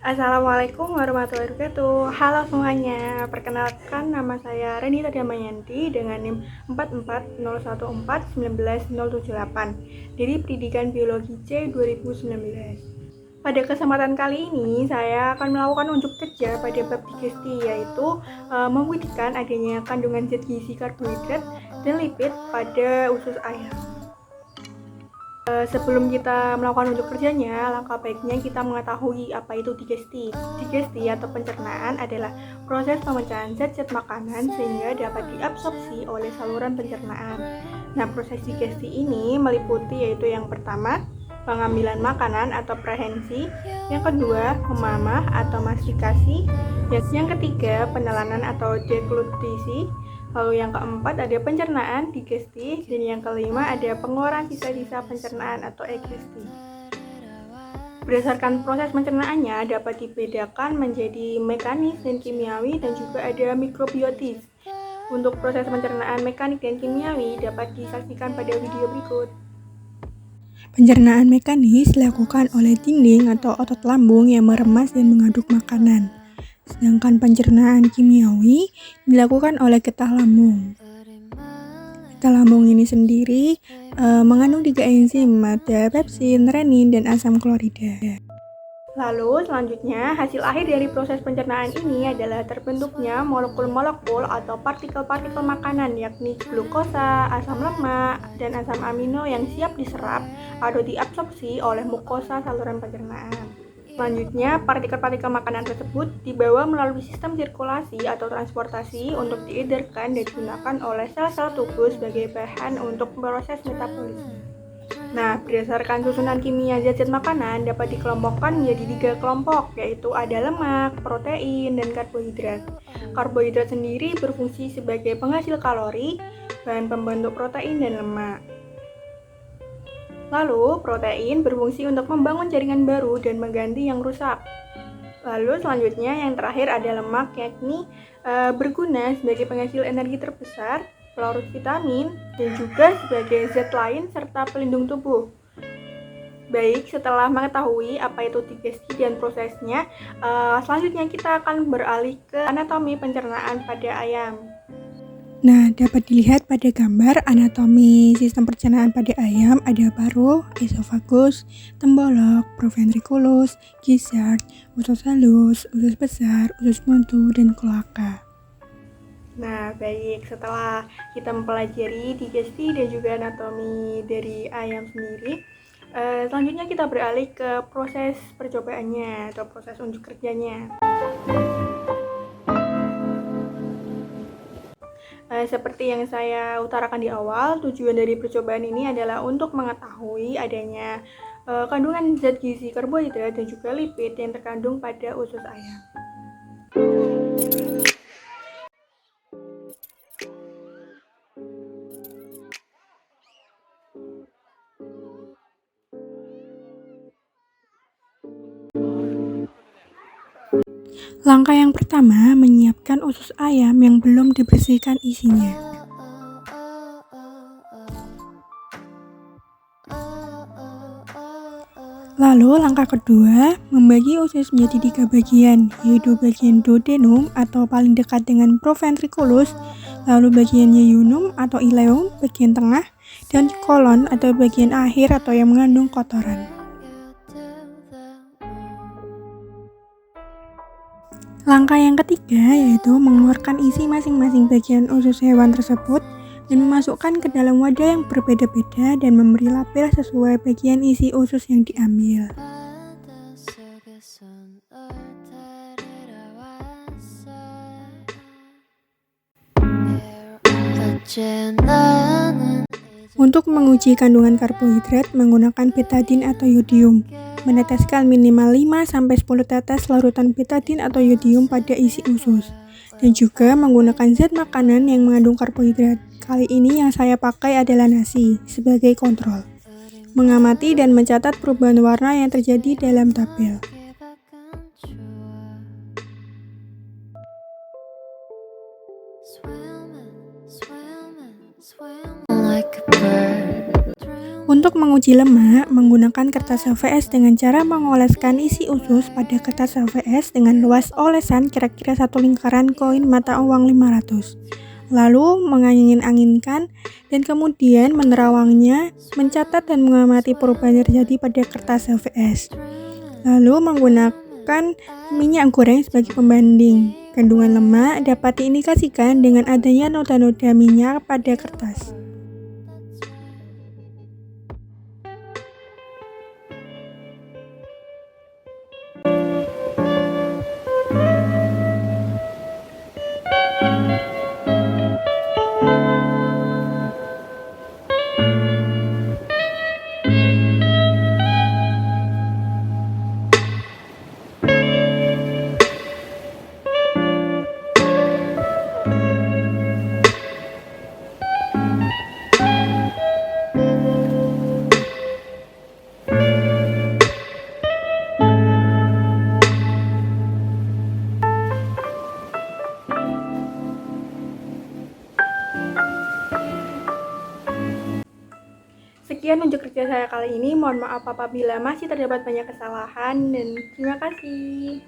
Assalamualaikum warahmatullahi wabarakatuh. Halo semuanya, perkenalkan nama saya Renita Damayanti dengan NIM 440141978 dari Pendidikan Biologi C 2019. Pada kesempatan kali ini, saya akan melakukan unjuk kerja pada bab digesti, yaitu membuktikan adanya kandungan zat gizi, karbohidrat, dan lipid pada usus ayam. Sebelum kita melakukan unjuk kerjanya, langkah baiknya kita mengetahui apa itu digesti. Digesti atau pencernaan adalah proses pemecahan zat-zat makanan sehingga dapat diabsorpsi oleh saluran pencernaan. Nah, proses digesti ini meliputi yaitu yang pertama, pengambilan makanan atau prehensi, yang kedua, memamah atau mastikasi, yang ketiga, penelangan atau deglutisi, lalu yang keempat ada pencernaan digesti, dan yang kelima ada pengeluaran sisa-sisa pencernaan atau egesti. Berdasarkan proses pencernaannya dapat dibedakan menjadi mekanis dan kimiawi dan juga ada mikrobiotis. Untuk proses pencernaan mekanik dan kimiawi dapat disaksikan pada video berikut. Pencernaan mekanis dilakukan oleh dinding atau otot lambung yang meremas dan mengaduk makanan. Sedangkan pencernaan kimiawi dilakukan oleh getah lambung. Getah lambung ini sendiri mengandung 3 enzim, ada pepsin, renin, dan asam klorida. Lalu selanjutnya hasil akhir dari proses pencernaan ini adalah terbentuknya molekul-molekul atau partikel-partikel makanan yakni glukosa, asam lemak, dan asam amino yang siap diserap atau diabsorpsi oleh mukosa saluran pencernaan. Selanjutnya, partikel-partikel makanan tersebut dibawa melalui sistem sirkulasi atau transportasi untuk diedarkan dan digunakan oleh sel-sel tubuh sebagai bahan untuk proses metabolisme. Nah, berdasarkan susunan kimia zat-zat makanan dapat dikelompokkan menjadi 3 kelompok, yaitu ada lemak, protein, dan karbohidrat. Karbohidrat sendiri berfungsi sebagai penghasil kalori, bahan pembentuk protein dan lemak. Lalu, protein berfungsi untuk membangun jaringan baru dan mengganti yang rusak. Lalu selanjutnya yang terakhir ada lemak, yakni berguna sebagai penghasil energi terbesar, pelarut vitamin, dan juga sebagai zat lain serta pelindung tubuh. Baik, setelah mengetahui apa itu digesti dan prosesnya, selanjutnya kita akan beralih ke anatomi pencernaan pada ayam. Nah, dapat dilihat pada gambar anatomi sistem pencernaan pada ayam ada paruh, esofagus, tembolok, proventriculus, gizzard, usus halus, usus besar, usus buntu, dan kloaka. Nah, baik, setelah kita mempelajari digesti dan juga anatomi dari ayam sendiri, selanjutnya kita beralih ke proses percobaannya atau proses unjuk kerjanya. Seperti yang saya utarakan di awal, tujuan dari percobaan ini adalah untuk mengetahui adanya kandungan zat gizi, karbohidrat, dan juga lipid yang terkandung pada usus ayam. Langkah yang pertama, menyiapkan usus ayam yang belum dibersihkan isinya. Lalu langkah kedua, membagi usus menjadi 3 bagian, yaitu bagian duodenum atau paling dekat dengan proventriculus, lalu bagian yeyunum atau ileum, bagian tengah, dan kolon atau bagian akhir atau yang mengandung kotoran. Langkah yang ketiga yaitu mengeluarkan isi masing-masing bagian usus hewan tersebut dan memasukkan ke dalam wadah yang berbeda-beda dan memberi label sesuai bagian isi usus yang diambil. Untuk menguji kandungan karbohidrat menggunakan betadin atau yodium. Meneteskan minimal 5-10 tetes larutan betadin atau yodium pada isi usus. Dan juga menggunakan zat makanan yang mengandung karbohidrat. Kali ini yang saya pakai adalah nasi sebagai kontrol. Mengamati dan mencatat perubahan warna yang terjadi dalam tabel. Untuk menguji lemak, menggunakan kertas HVS dengan cara mengoleskan isi usus pada kertas HVS dengan luas olesan kira-kira 1 lingkaran koin mata uang 500. Lalu mengangin-anginkan dan kemudian menerawangnya, mencatat dan mengamati perubahan yang terjadi pada kertas HVS. Lalu menggunakan minyak goreng sebagai pembanding. Kandungan lemak dapat diindikasikan dengan adanya noda-noda minyak pada kertas. Sekian unjuk kerja saya kali ini. Mohon maaf apabila masih terdapat banyak kesalahan dan terima kasih.